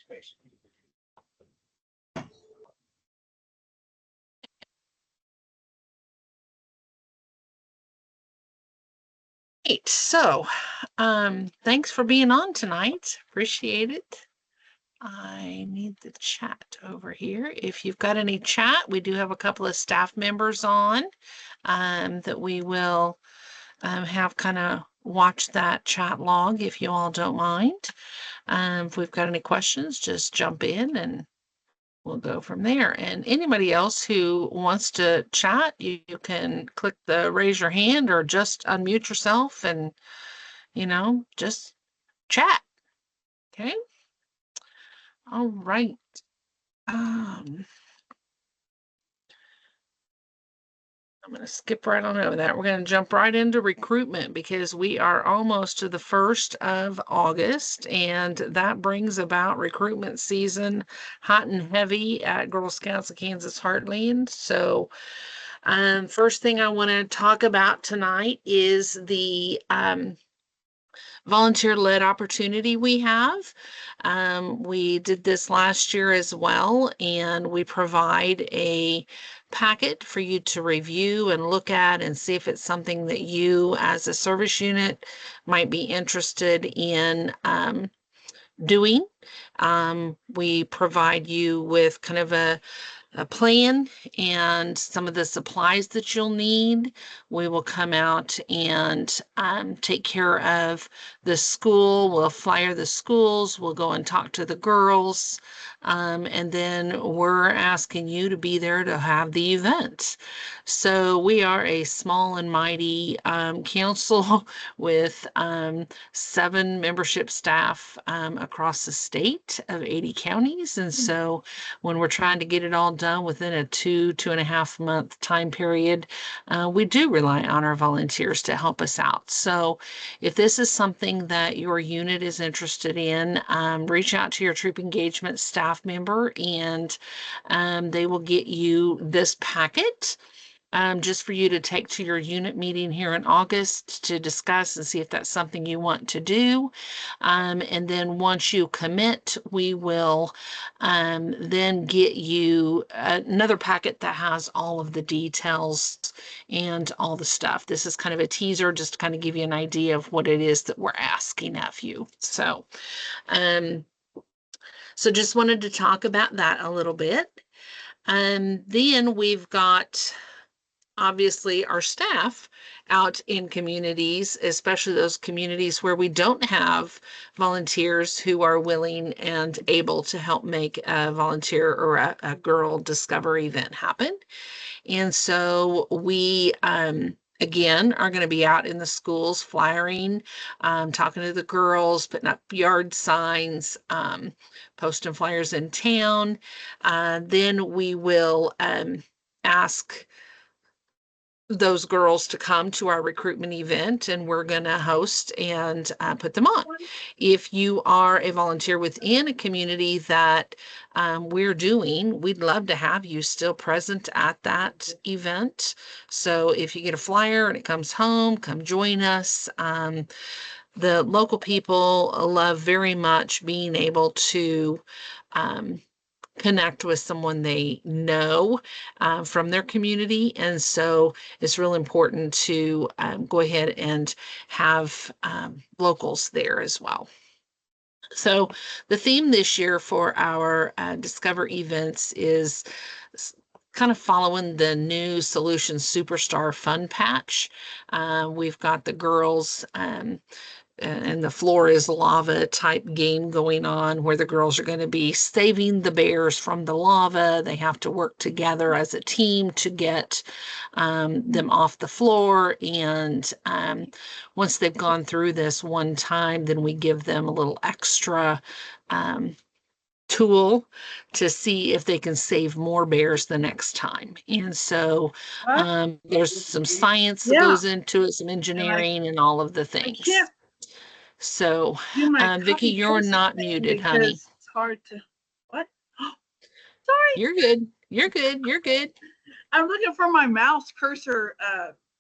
Great. So, thanks for being on tonight. Appreciate it. I need the chat over here. If you've got any chat, we do have a couple of staff members on that we will have kind of watch that chat log if you all don't mind. If we've got any questions, just jump in and we'll go from there. And anybody else who wants to chat, you can click the raise your hand or just unmute yourself and, just chat. Okay. All right. I'm going to skip right on over that. We're going to jump right into recruitment because we are almost to the 1st of August, and that brings about recruitment season hot and heavy at Girl Scouts of Kansas Heartland. So, first thing I want to talk about tonight is the volunteer-led opportunity we have. We did this last year as well, and we provide a packet for you to review and look at and see if it's something that you as a service unit might be interested in doing. We provide you with kind of a plan and some of the supplies that you'll need. We will come out and take care of the school. We'll flyer the schools. We'll go and talk to the girls. And then we're asking you to be there to have the event. So we are a small and mighty council with 7 membership staff across the state of 80 counties. And so when we're trying to get it all done within a 2.5 month time period, we do rely on our volunteers to help us out. So if this is something that your unit is interested in, reach out to your troop engagement staff member and they will get you this packet. Just for you to take to your unit meeting here in August to discuss and see if that's something you want to do. And then once you commit, we will then get you another packet that has all of the details and all the stuff. This is kind of a teaser just to kind of give you an idea of what it is that we're asking of you. So just wanted to talk about that a little bit. Then we've got obviously our staff out in communities, especially those communities where we don't have volunteers who are willing and able to help make a volunteer or a girl discover event happen. And so we again are going to be out in the schools flyering, talking to the girls, putting up yard signs, posting flyers in town. Then we will ask those girls to come to our recruitment event, and we're going to host and put them on. If you are a volunteer within a community that we'd love to have you still present at that event. So if you get a flyer and it comes home, come join us. The local people love very much being able to connect with someone they know from their community. And so it's real important to go ahead and have locals there as well. So the theme this year for our Discover events is kind of following the new Solution Superstar Fun Patch. We've got the girls and the floor is lava type game going on where the girls are going to be saving the bears from the lava. They have to work together as a team to get them off the floor. And once they've gone through this one time, then we give them a little extra tool to see if they can save more bears the next time. And so there's some science that goes into it, some engineering and all of the things. So, Vicki, you're not muted, honey. It's hard to, what? Sorry. You're good. You're good. You're good. I'm looking for my mouse cursor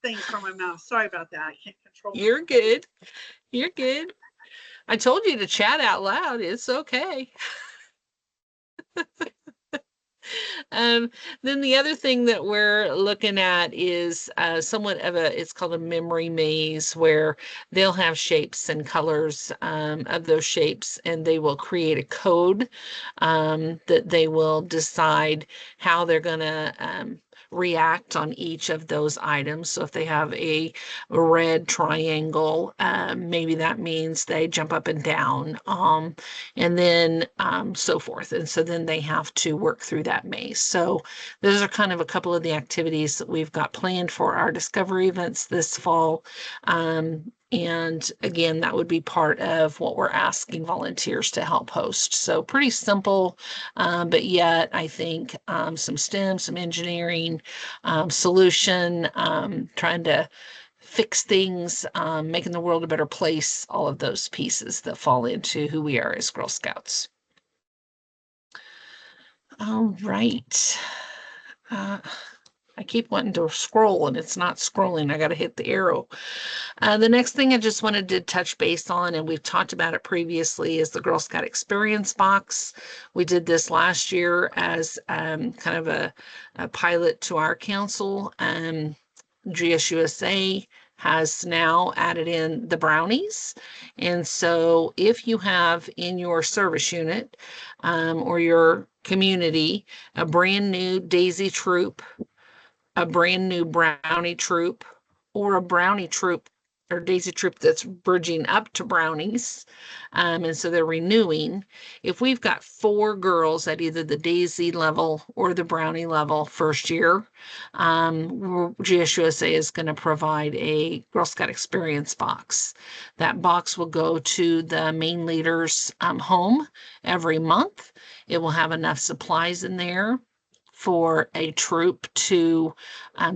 thing for my mouse. Sorry about that. I can't control it. You're good. You're good. I told you to chat out loud. It's okay. Um, then the other thing that we're looking at is somewhat of it's called a memory maze, where they'll have shapes and colors of those shapes, and they will create a code that they will decide how they're going to react on each of those items. So if they have a red triangle, maybe that means they jump up and down, and then so forth. And so then they have to work through that maze. So those are kind of a couple of the activities that we've got planned for our discovery events this fall. And again, that would be part of what we're asking volunteers to help host. So pretty simple, but yet I think some STEM, some engineering, solution, trying to fix things, making the world a better place, all of those pieces that fall into who we are as Girl Scouts. All right. I keep wanting to scroll and it's not scrolling. I got to hit the arrow. The next thing I just wanted to touch base on, and we've talked about it previously, is the Girl Scout Experience Box. We did this last year as kind of a pilot to our council. GSUSA has now added in the brownies. And so if you have in your service unit or your community a brand new Daisy troop, a brand new brownie troop, or a brownie troop or Daisy troop that's bridging up to brownies, and so they're renewing. If we've got 4 girls at either the Daisy level or the brownie level first year, GSUSA is going to provide a Girl Scout Experience box. That box will go to the main leader's home every month. It will have enough supplies in there for a troop to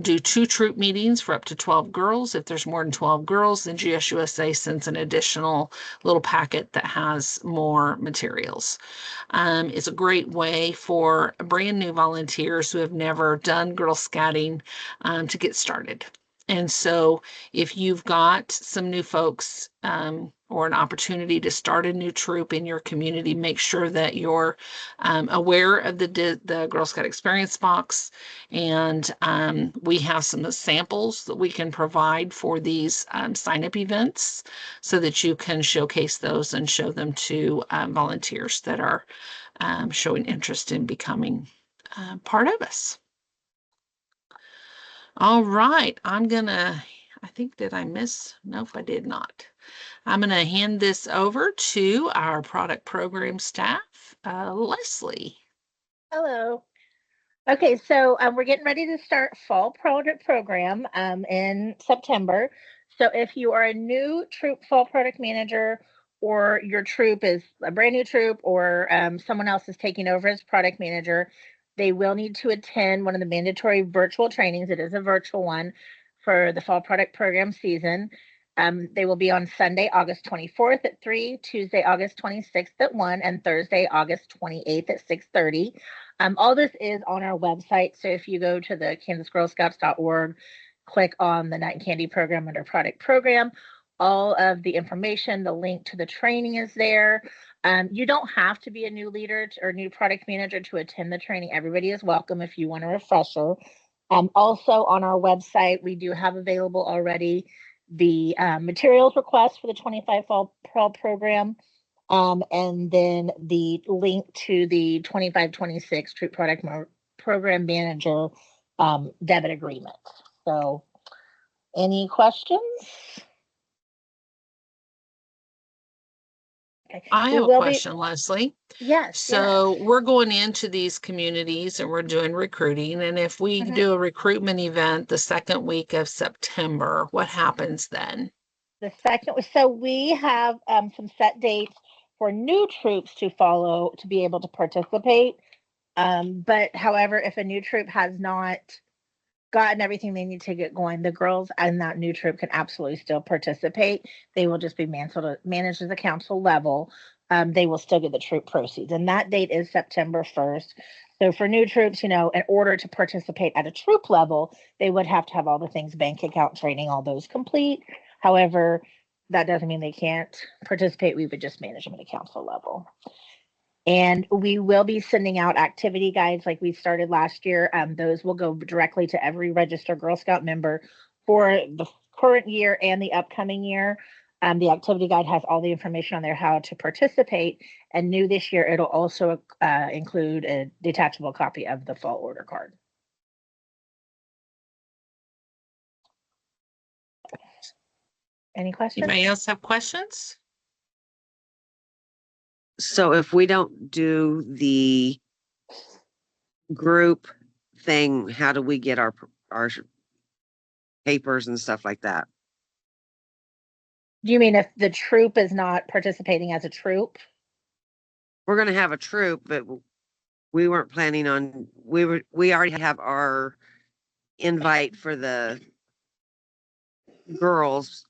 do 2 troop meetings for up to 12 girls. If there's more than 12 girls, then GSUSA sends an additional little packet that has more materials. It's a great way for brand new volunteers who have never done Girl Scouting to get started. And so if you've got some new folks or an opportunity to start a new troop in your community, make sure that you're aware of the Girl Scout Experience Box. And we have some samples that we can provide for these sign-up events so that you can showcase those and show them to volunteers that are showing interest in becoming part of us. All right, I think, did I miss? Nope, I did not. I'm going to hand this over to our product program staff, Leslie. Hello. Okay, so we're getting ready to start fall product program in September. So if you are a new troop fall product manager, or your troop is a brand new troop, or someone else is taking over as product manager, they will need to attend one of the mandatory virtual trainings. It is a virtual one for the fall product program season. They will be on Sunday, August 24th at 3, Tuesday, August 26th at 1, and Thursday, August 28th at 6:30. All this is on our website. So if you go to the kansasgirlscouts.org, click on the Night and Candy program under product program, all of the information, the link to the training is there. You don't have to be a new leader or new product manager to attend the training. Everybody is welcome if you want a refresher. Also on our website, we do have available already the materials request for the 25 fall program. And then the link to the 25-26 Troop Product Program Manager debit agreement. So, any questions? Okay. I have a question, Leslie. Yes. So we're going into these communities and we're doing recruiting. And if we do a recruitment event the second week of September, what happens then? So we have some set dates for new troops to follow to be able to participate. But however, if a new troop has not gotten everything they need to get going, the girls and that new troop can absolutely still participate. They will just be managed as a council level. They will still get the troop proceeds. And that date is September 1st. So for new troops, in order to participate at a troop level, they would have to have all the things, bank account, training, all those complete. However, that doesn't mean they can't participate. We would just manage them at a council level. And we will be sending out activity guides like we started last year. Those will go directly to every registered Girl Scout member for the current year and the upcoming year. The activity guide has all the information on there how to participate. And new this year, it'll also include a detachable copy of the fall order card. Any questions? Anybody else have questions? So if we don't do the group thing, how do we get our papers and stuff like that? Do you mean if the troop is not participating as a troop? We're gonna have a troop, but we weren't planning on, we already have our invite for the girls,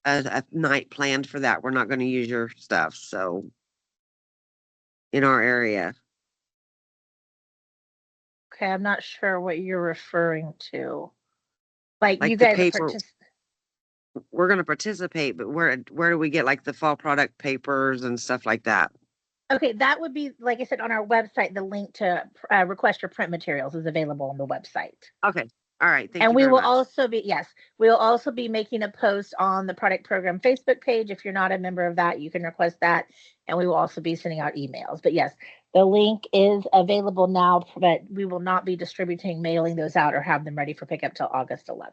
a night planned for that. We're not gonna use your stuff, so in our area. Okay, I'm not sure what you're referring to. Like Like you the guys are paper, we're gonna participate, but where do we get like the fall product papers and stuff like that? Okay, that would be, like I said, on our website, the link to request your print materials is available on the website. Okay, all right, thank And you we very will much. also be, yes, we'll also be making a post on the product program Facebook page. If you're not a member of that, you can request that. And we will also be sending out emails. But yes, the link is available now, but we will not be mailing those out or have them ready for pickup till August 11th.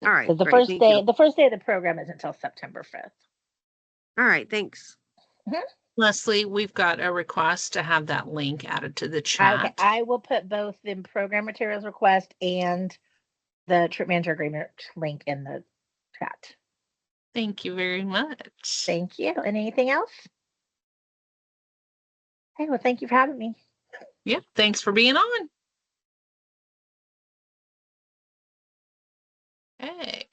All right, Because the great, thank you. first day of the program is until September 5th. All right, thanks. Leslie, we've got a request to have that link added to the chat. Okay, I will put both the program materials request and the trip manager agreement link in the chat. Thank you very much. Thank you. And anything else? Hey, well, thank you for having me. Yeah, thanks for being on. Hey.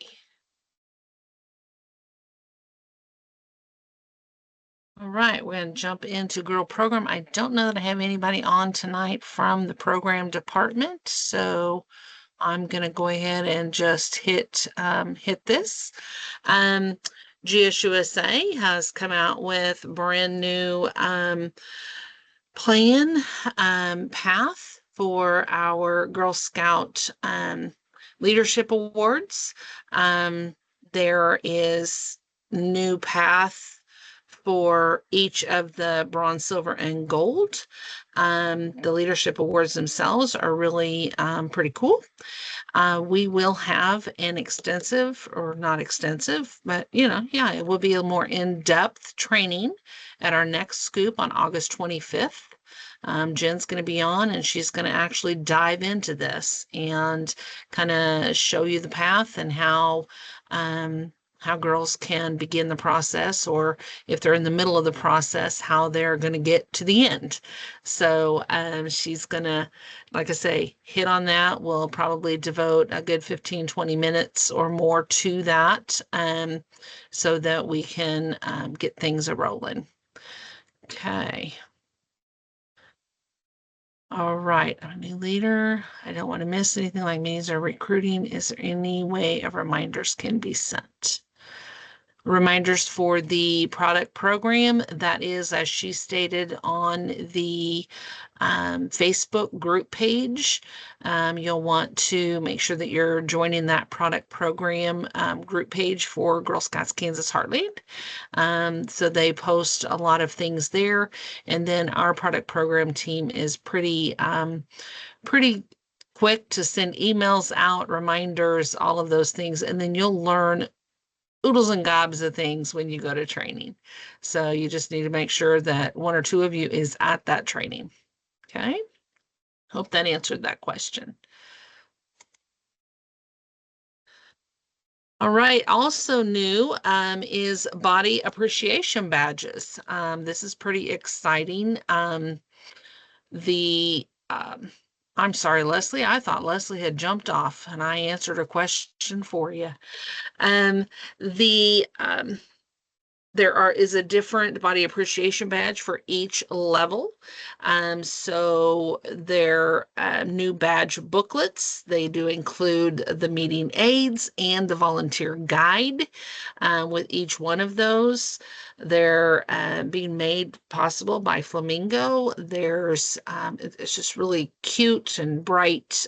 All right, we're going to jump into girl program. I don't know that I have anybody on tonight from the program department, so I'm going to go ahead and just hit this. GSUSA has come out with brand new plan path for our Girl Scout Leadership Awards. There is new path for each of the bronze, silver, and gold. The leadership awards themselves are really pretty cool. We will have an extensive, or not extensive, but it will be a more in-depth training at our next scoop on August 25th. Jen's going to be on and she's going to actually dive into this and kind of show you the path and how girls can begin the process, or if they're in the middle of the process, how they're going to get to the end. So she's going to, like I say, hit on that. We'll probably devote a good 15-20 minutes or more to that so that we can get things a-rolling. Okay. All right, our new leader. I don't want to miss anything like meetings or recruiting. Is there any way of reminders can be sent? Reminders for the product program, that is, as she stated, on the Facebook group page. You'll want to make sure that you're joining that product program group page for Girl Scouts Kansas Heartland. So they post a lot of things there. And then our product program team is pretty quick to send emails out, reminders, all of those things. And then you'll learn oodles and gobs of things when you go to training. So you just need to make sure that one or two of you is at that training. Okay. Hope that answered that question. All right. Also new is body appreciation badges. This is pretty exciting. I'm sorry, Leslie. I thought Leslie had jumped off and I answered a question for you. There is a different body appreciation badge for each level. So they're new badge booklets. They do include the meeting aids and the volunteer guide with each one of those. They're being made possible by Flamingo. It's just really cute and bright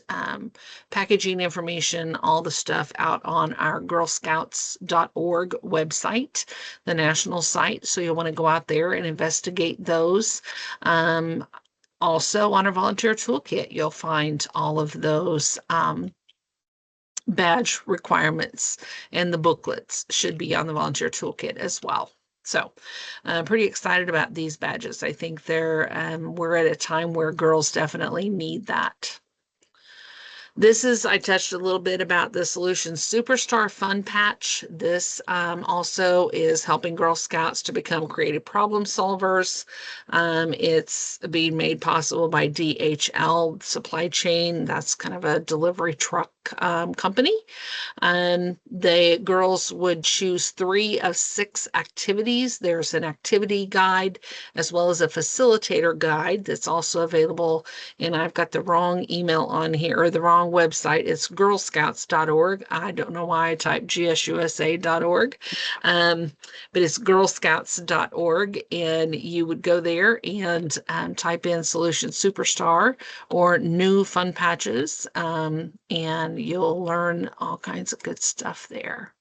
packaging information, all the stuff out on our girlscouts.org website, the national site. So you'll want to go out there and investigate those. Also on our volunteer toolkit, you'll find all of those badge requirements, and the booklets should be on the volunteer toolkit as well. So I'm pretty excited about these badges. I think we're at a time where girls definitely need that. I touched a little bit about the Solutions Superstar Fun Patch. This also is helping Girl Scouts to become creative problem solvers. It's being made possible by DHL Supply Chain. That's kind of a delivery truck company. The girls would choose 3 of 6 activities. There's an activity guide as well as a facilitator guide that's also available. And I've got the wrong email on here, or the wrong website. It's girlscouts.org. I don't know why I typed gsusa.org, but it's girlscouts.org. And you would go there and type in Solution Superstar or new fun patches, and you'll learn all kinds of good stuff there.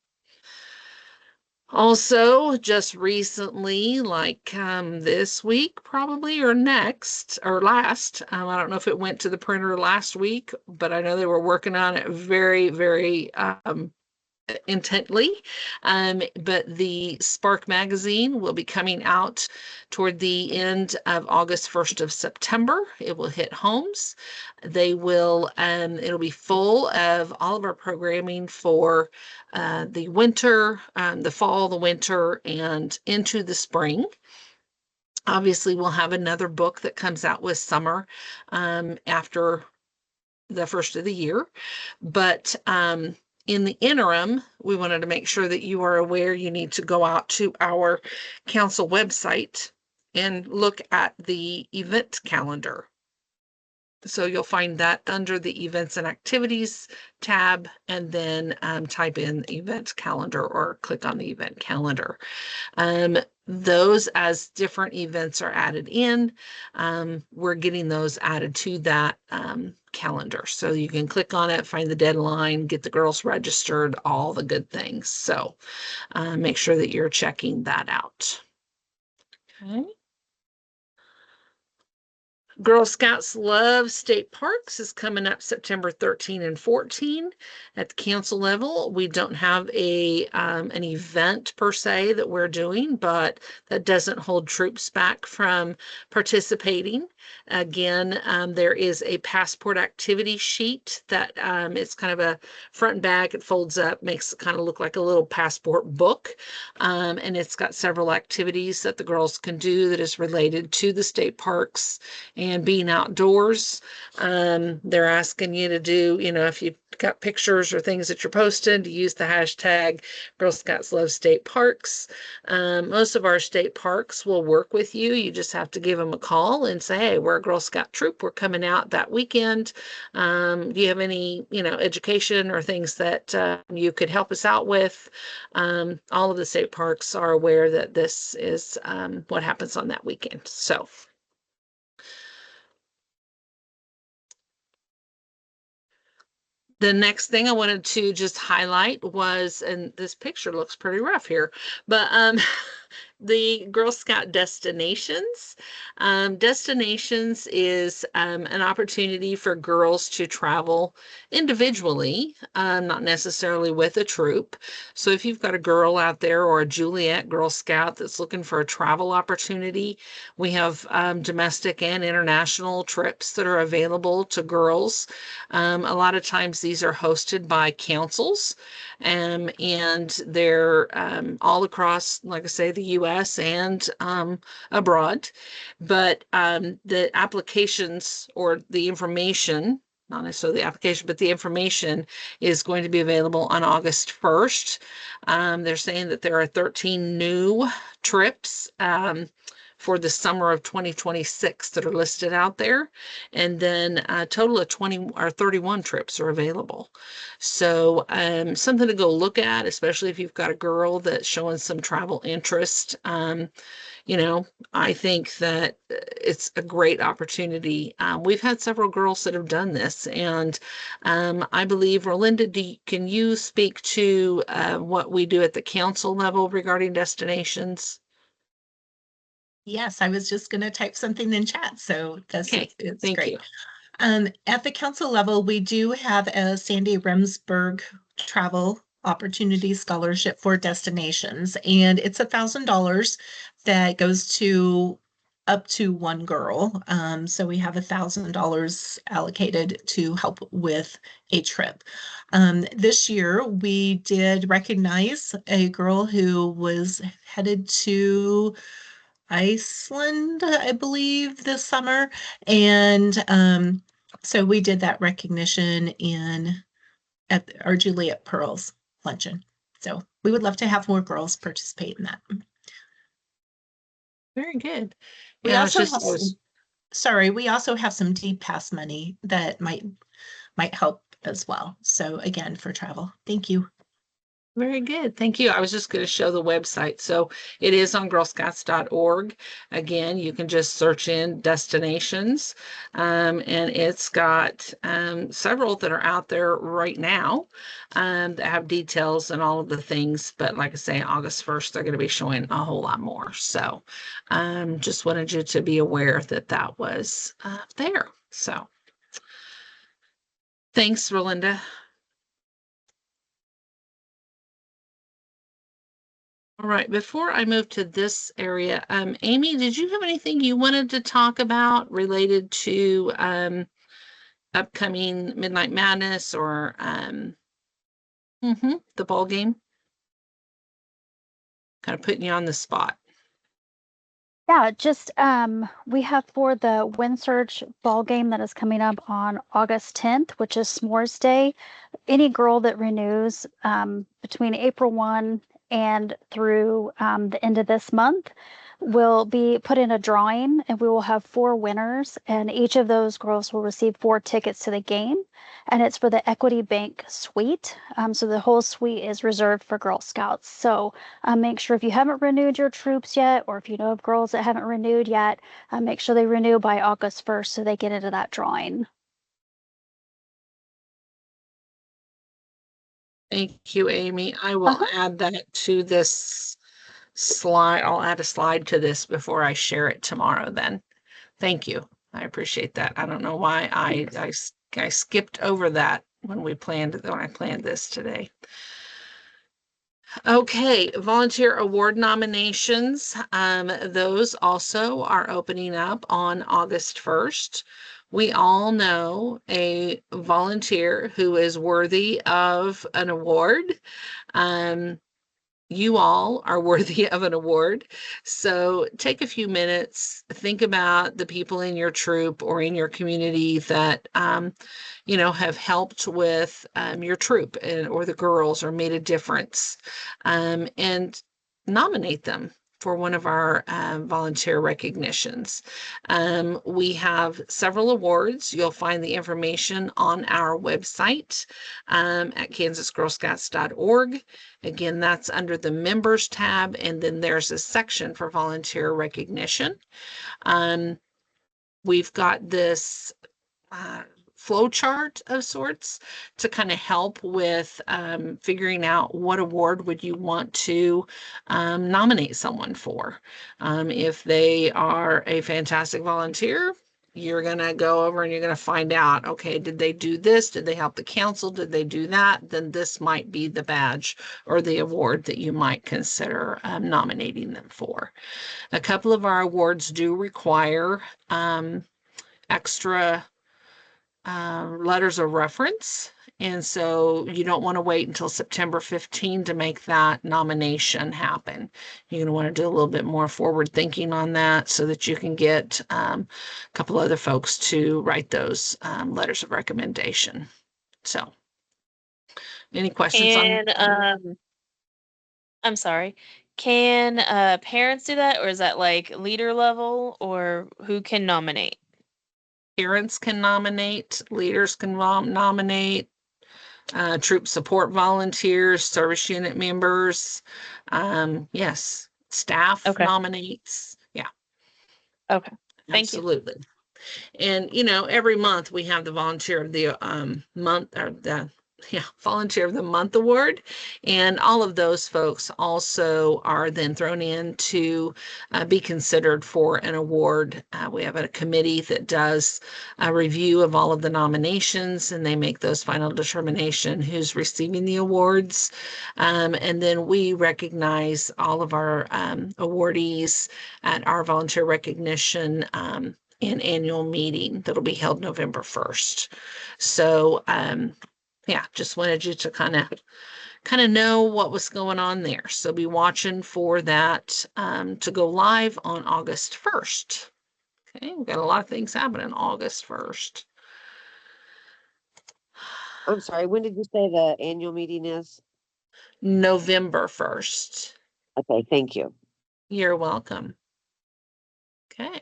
Also, just recently, like this week probably, or next, or last, I don't know if it went to the printer last week, but I know they were working on it very, very intently. But the Spark magazine will be coming out toward the end of August, 1st of September. It will hit homes. It'll be full of all of our programming for the winter, the fall, the winter, and into the spring. Obviously, we'll have another book that comes out with summer after the first of the year. But in the interim, we wanted to make sure that you are aware you need to go out to our council website and look at the event calendar. So you'll find that under the events and activities tab, and then type in event calendar or click on the event calendar. Those, as different events are added in, we're getting those added to that calendar. So you can click on it, find the deadline, get the girls registered, all the good things. So make sure that you're checking that out. Okay. Girl Scouts Love State Parks is coming up September 13 and 14 at the council level. We don't have an event per se that we're doing, but that doesn't hold troops back from participating. Again, there is a passport activity sheet that it's kind of a front and back. It folds up, makes it kind of look like a little passport book. And it's got several activities that the girls can do that is related to the state parks and being outdoors. They're asking you to do, if you've got pictures or things that you're posting, to use the hashtag Girl Scouts Love State Parks. Most of our state parks will work with you. You just have to give them a call and say, hey, we're a Girl Scout troop. We're coming out that weekend. Do you have any, education or things that you could help us out with? All of the state parks are aware that this is what happens on that weekend. So the next thing I wanted to just highlight was, and this picture looks pretty rough here, but the Girl Scout Destinations. Destinations is an opportunity for girls to travel individually, not necessarily with a troop. So if you've got a girl out there or a Juliet Girl Scout that's looking for a travel opportunity, we have domestic and international trips that are available to girls. A lot of times these are hosted by councils, and they're all across, like I say, the U.S. and abroad. But the applications or the information, not necessarily the application, but the information is going to be available on August 1st. They're saying that there are 13 new trips for the summer of 2026 that are listed out there. And then a total of 20 or 31 trips are available. So something to go look at, especially if you've got a girl that's showing some travel interest. You know, I think that it's a great opportunity. We've had several girls that have done this, and I believe, Rolinda, can you speak to what we do at the council level regarding destinations? Yes, I was just going to type something in chat, so Okay, it's thank great. you. At the council level, we do have a Sandy Remsburg travel opportunity scholarship for destinations, and it's $1,000 that goes to up to one girl. So we have $1,000 allocated to help with a trip. This year, we did recognize a girl who was headed to Iceland, I believe, this summer. And so we did that recognition at our Juliet Pearls luncheon. So we would love to have more girls participate in that. Very good. We Yeah, also have we also have some deep pass money that might help as well. So again, for travel. Thank you. Very good. Thank you. I was just going to show the website. So it is on girlscouts.org. Again, you can just search in destinations, and it's got several that are out there right now that have details and all of the things. But like I say, August 1st, they're going to be showing a whole lot more. So just wanted you to be aware that that was there. So thanks, Rolinda. All right, before I move to this area, Amy, did you have anything you wanted to talk about related to upcoming Midnight Madness or the ball game? Kind of putting you on the spot. Yeah, just we have for the Wind Surge ball game that is coming up on August 10th, which is S'mores Day. Any girl that renews between April 1 and through the end of this month will be put in a drawing, and we will have 4 winners, and each of those girls will receive 4 tickets to the game, and it's for the Equity Bank Suite. So the whole suite is reserved for Girl Scouts. So make sure if you haven't renewed your troops yet, or if you know of girls that haven't renewed yet, make sure they renew by August 1st so they get into that drawing. Thank you, Amy. I will add that to this slide. I'll add a slide to this before I share it tomorrow then. Thank you. I appreciate that. I don't know why I skipped over that when I planned this today. Okay, volunteer award nominations. Those also are opening up on August 1st. We all know a volunteer who is worthy of an award. You all are worthy of an award. So take a few minutes, think about the people in your troop or in your community that, have helped with your troop or the girls or made a difference, and nominate them for one of our volunteer recognitions. We have several awards. You'll find the information on our website at kansasgirlscouts.org. Again, that's under the members tab, and then there's a section for volunteer recognition. We've got this flow chart of sorts to kind of help with figuring out what award would you want to nominate someone for. If they are a fantastic volunteer, you're going to go over and you're going to find out, okay, did they do this? Did they help the council? Did they do that? Then this might be the badge or the award that you might consider nominating them for. A couple of our awards do require extra letters of reference. And so you don't want to wait until September 15 to make that nomination happen. You're going to want to do a little bit more forward thinking on that so that you can get a couple other folks to write those letters of recommendation. So any questions And I'm sorry. Can parents do that, or is that like leader level, or who can nominate? Parents can nominate, leaders can nominate, troop support volunteers, service unit members. Yes, staff Okay. nominates. Yeah, Okay. Thank you. absolutely. And every month we have the volunteer of the month, or the volunteer of the month award, and all of those folks also are then thrown in to be considered for an award. We have a committee that does a review of all of the nominations, and they make those final determination who's receiving the awards. And then we recognize all of our awardees at our volunteer recognition an annual meeting that'll be held November 1st. So yeah, just wanted you to kind of know what was going on there. So be watching for that to go live on August 1st. Okay, we've got a lot of things happening August 1st. I'm sorry, when did you say the annual meeting is? November 1st. Okay, thank you. You're welcome. Okay.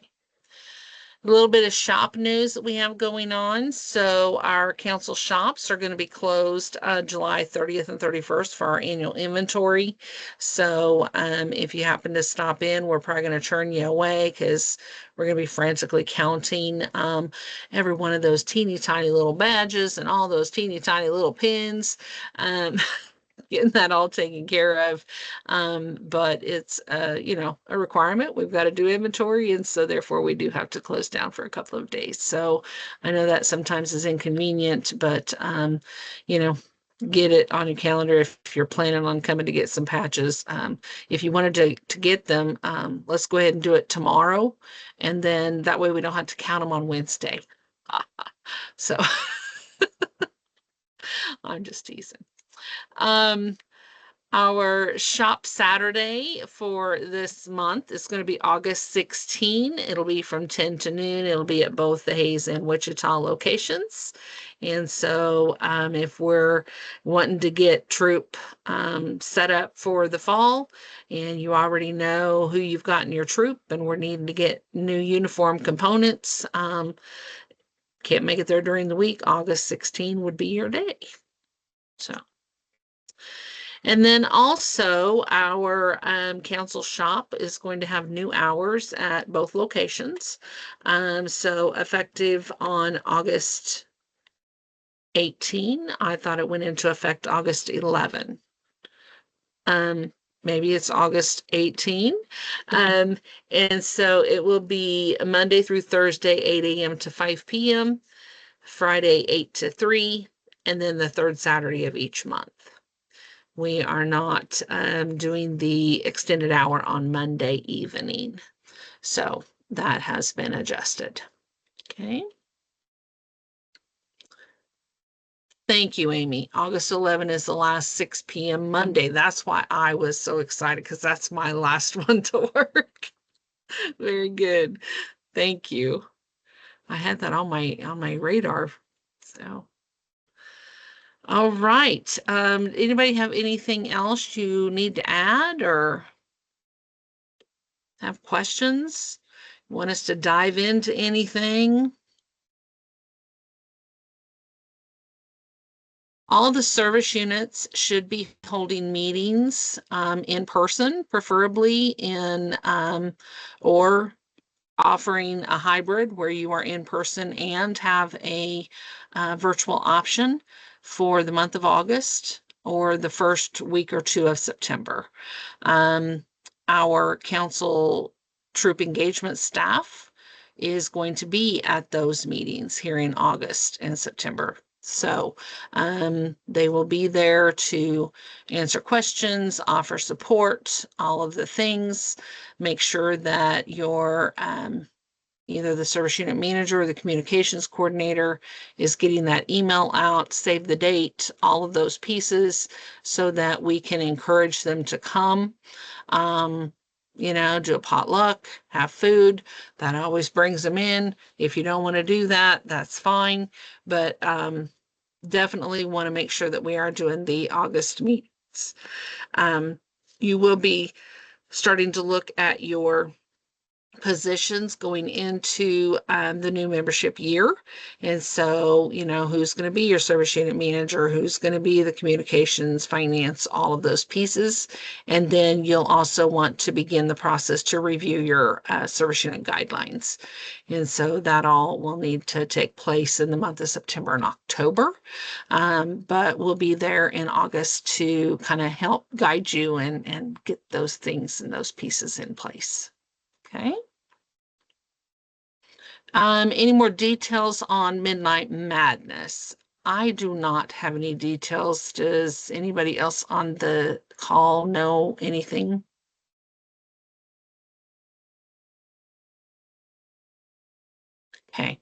A little bit of shop news that we have going on. So our council shops are going to be closed July 30th and 31st for our annual inventory. So if you happen to stop in, we're probably going to turn you away because we're going to be frantically counting every one of those teeny tiny little badges and all those teeny tiny little pins. Getting that all taken care of. But it's, a requirement. We've got to do inventory. And so therefore we do have to close down for a couple of days. So I know that sometimes is inconvenient, but, get it on your calendar if you're planning on coming to get some patches. If you wanted to get them, let's go ahead and do it tomorrow. And then that way we don't have to count them on Wednesday. So I'm just teasing. Our shop Saturday for this month is going to be August 16. It'll be from 10 to noon. It'll be at both the Hayes and Wichita locations. And so if we're wanting to get troop set up for the fall, and you already know who you've got in your troop, and we're needing to get new uniform components, can't make it there during the week, August 16 would be your day. So. And then also our council shop is going to have new hours at both locations. So effective on August 18, I thought it went into effect August 11. Maybe it's August 18. And so it will be Monday through Thursday, 8 a.m. to 5 p.m., Friday, 8 to 3, and then the third Saturday of each month. We are not doing the extended hour on Monday evening. So that has been adjusted. Okay. Thank you, Amy. August 11 is the last 6 p.m. Monday. That's why I was so excited, because that's my last one to work. Very good. Thank you. I had that on my radar. So. All right. Anybody have anything else you need to add or have questions? Want us to dive into anything? All the service units should be holding meetings in person, preferably in or offering a hybrid where you are in person and have a virtual option for the month of August or the first week or two of September. Our council troop engagement staff is going to be at those meetings here in August and September. So they will be there to answer questions, offer support, all of the things, make sure that your either the service unit manager or the communications coordinator is getting that email out, save the date, all of those pieces so that we can encourage them to come. Do a potluck, have food. That always brings them in. If you don't want to do that, that's fine. But definitely want to make sure that we are doing the August meetings. You will be starting to look at your positions going into the new membership year. And so, who's going to be your service unit manager, who's going to be the communications, finance, all of those pieces. And then you'll also want to begin the process to review your service unit guidelines. And so that all will need to take place in the month of September and October. But we'll be there in August to kind of help guide you and get those things and those pieces in place. Okay. Any more details on Midnight Madness? I do not have any details. Does anybody else on the call know anything? Okay.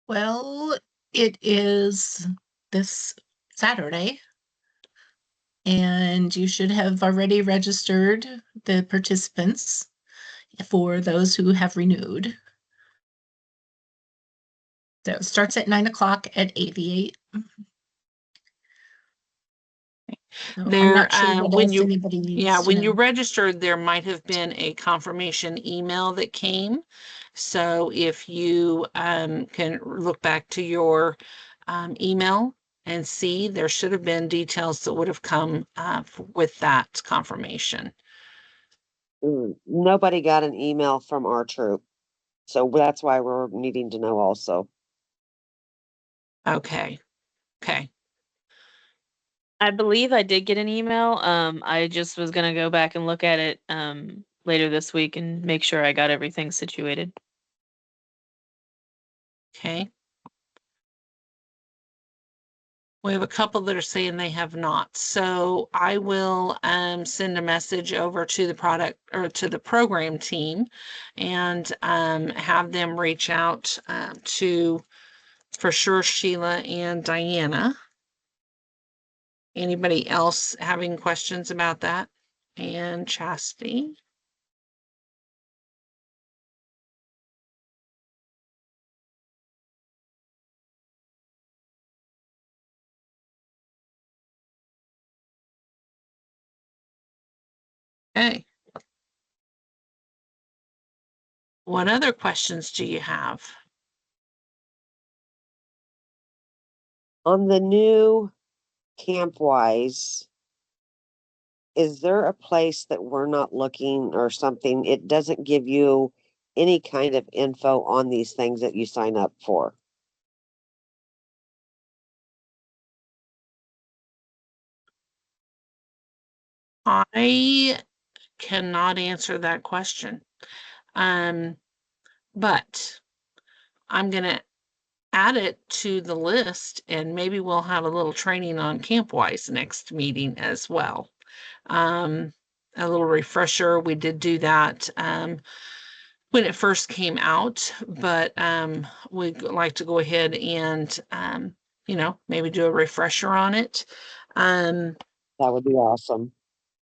Well, it is this Saturday, and you should have already registered the participants for those who have renewed. So it starts at 9 o'clock at Aviate. So I'm There, not sure what when else you, anybody needs yeah, to when you know. registered, there might have been a confirmation email that came. So if you can look back to your email and see, there should have been details that would have come with that confirmation. Nobody got an email from our troop. So that's why we're needing to know also. Okay. Okay. I believe I did get an email. I just was gonna go back and look at it later this week and make sure I got everything situated. Okay. We have a couple that are saying they have not. So I will send a message over to the product or to the program team and have them reach out to, for sure, Sheila and Diana. Anybody else having questions about that? And Chastity. Okay. What other questions do you have? On the new Campwise, is there a place that we're not looking or something? It doesn't give you any kind of info on these things that you sign up for. I cannot answer that question. But I'm gonna add it to the list and maybe we'll have a little training on Campwise next meeting as well. A little refresher. We did do that when it first came out, but we'd like to go ahead and maybe do a refresher on it. That would be awesome.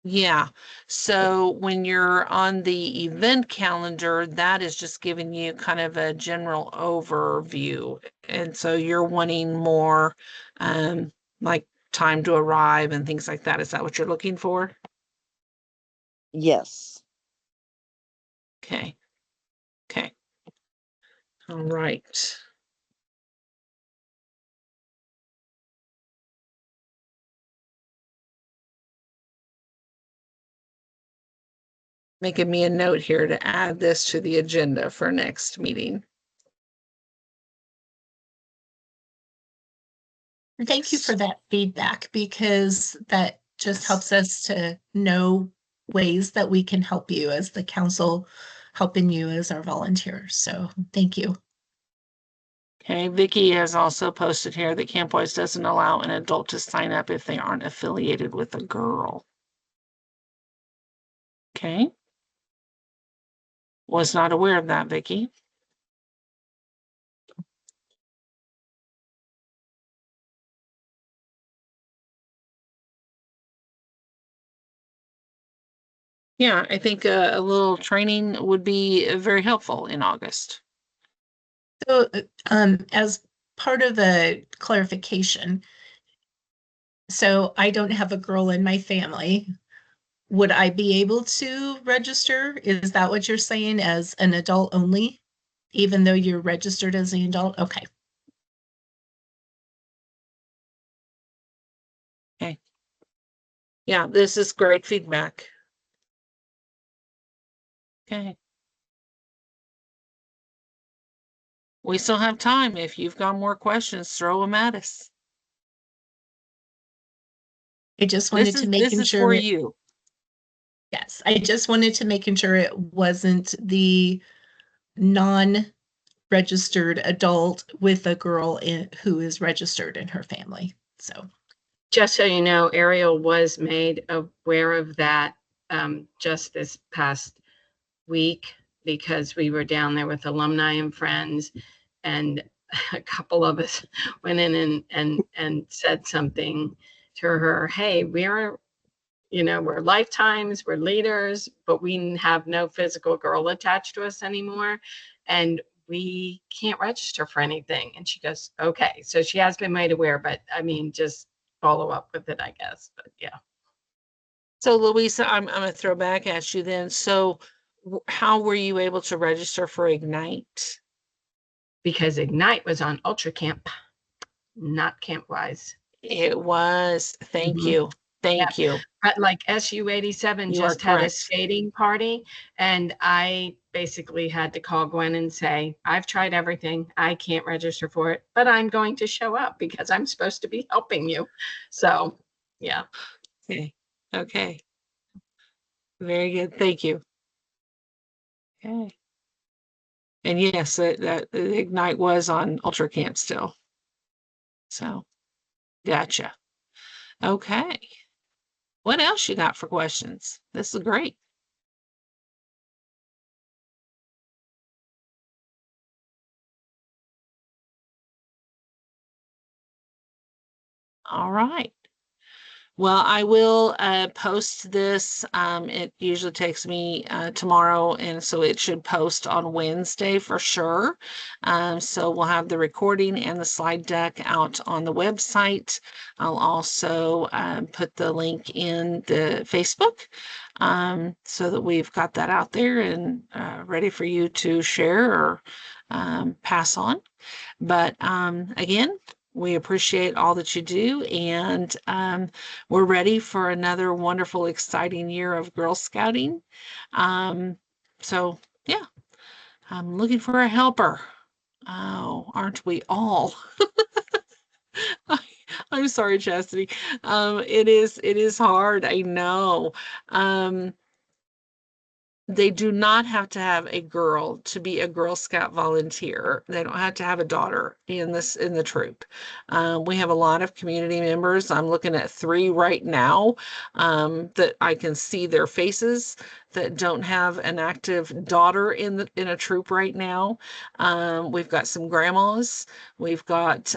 Yeah. So when you're on the event calendar, that is just giving you kind of a general overview. And so you're wanting more like time to arrive and things like that. Is that what you're looking for? Yes. Okay. Okay. All right. Making me a note here to add this to the agenda for next meeting. Thank you for that feedback, because that just helps us to know ways that we can help you as the council, helping you as our volunteers. So thank you. Okay, Vicky has also posted here that Campwise doesn't allow an adult to sign up if they aren't affiliated with a girl. Okay. Was not aware of that, Vicky. Yeah, I think a little training would be very helpful in August. So as part of the clarification, so I don't have a girl in my family. would I be able to register? Is that what you're saying, as an adult only, even though you're registered as an adult? Okay. Okay. Yeah, this is great feedback. Okay. We still have time. If you've got more questions, throw them at us. I just wanted to This making is sure for it, you. yes, I just wanted to making sure it wasn't the non-registered adult with a girl who is registered in her family. So Just so you know, Ariel was made aware of that just this past week because we were down there with alumni and friends, and a couple of us went in and said something to her. Hey, we're we're lifetimes, we're leaders, but we have no physical girl attached to us anymore, and we can't register for anything. And she goes, okay. So she has been made aware, but I mean, just follow up with it, I guess. But yeah. So Louisa, I'm gonna throw back at you then. So how were you able to register for Ignite? Because Ignite was on Ultra Camp, not Campwise. It was. Thank you. Thank you. But like SU 87 You are just had a correct. skating party, and I basically had to call Gwen and say, I've tried everything. I can't register for it, but I'm going to show up because I'm supposed to be helping you. So, yeah. Okay. Okay. Very good. Thank you. Okay. And yes, that Ignite was on Ultra Camp still. So, gotcha. Okay. What else you got for questions? This is great. All right. Well, I will post this. It usually takes me tomorrow, and so it should post on Wednesday for sure. So we'll have the recording and the slide deck out on the website. I'll also put the link in the Facebook so that we've got that out there and ready for you to share or pass on. But again, we appreciate all that you do, and we're ready for another wonderful, exciting year of Girl Scouting. So, yeah, I'm looking for a helper. Oh, aren't we all? I'm sorry, Chastity. It is hard. I know. They do not have to have a girl to be a Girl Scout volunteer. They don't have to have a daughter in the troop. We have a lot of community members. I'm looking at 3 right now that I can see their faces that don't have an active daughter in a troop right now. We've got some grandmas. We've got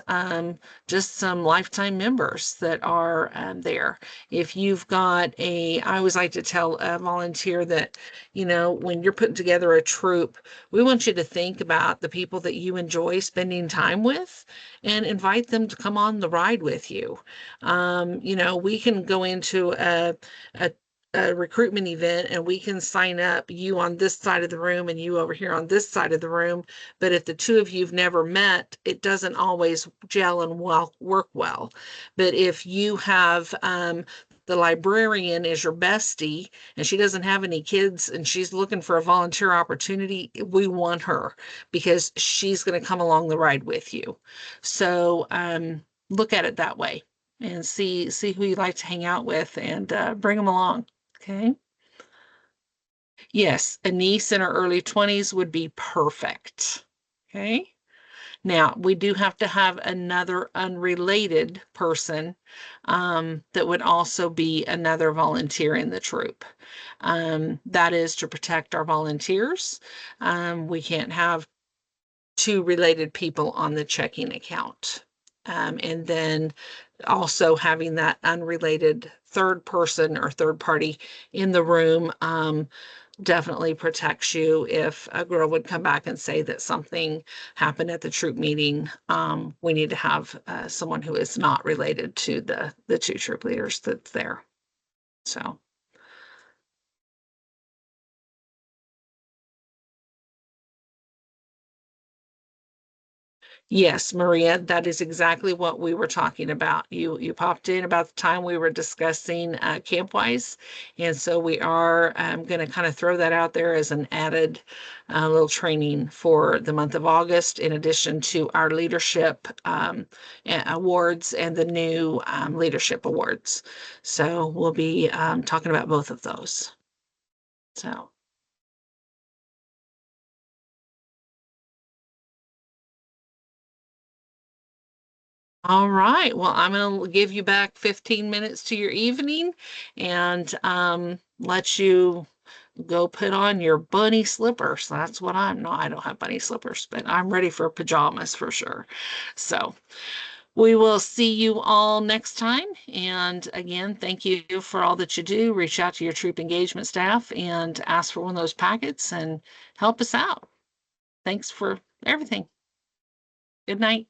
just some lifetime members that are there. If you've got I always like to tell a volunteer that, when you're putting together a troop, we want you to think about the people that you enjoy spending time with and invite them to come on the ride with you. We can go into a recruitment event and we can sign up you on this side of the room and you over here on this side of the room. But if the two of you've never met, it doesn't always gel and work well. But if you have the librarian is your bestie and she doesn't have any kids and she's looking for a volunteer opportunity, we want her because she's going to come along the ride with you. So look at it that way and see who you like to hang out with and bring them along. Okay. Yes, a niece in her early 20s would be perfect. Okay. Now, we do have to have another unrelated person that would also be another volunteer in the troop. That is to protect our volunteers. We can't have 2 related people on the checking account. And then also having that unrelated third person or third party in the room definitely protects you if a girl would come back and say that something happened at the troop meeting. We need to have someone who is not related to the 2 troop leaders that's there. So, Yes, Maria, that is exactly what we were talking about. You popped in about the time we were discussing Campwise, and so we are going to kind of throw that out there as an added little training for the month of August, in addition to our leadership awards and the new leadership awards. So we'll be talking about both of those. So. All right. Well, I'm going to give you back 15 minutes to your evening and let you go put on your bunny slippers. That's what I'm not. I don't have bunny slippers, but I'm ready for pajamas for sure. So we will see you all next time. And again, thank you for all that you do. Reach out to your troop engagement staff and ask for one of those packets and help us out. Thanks for everything. Good night.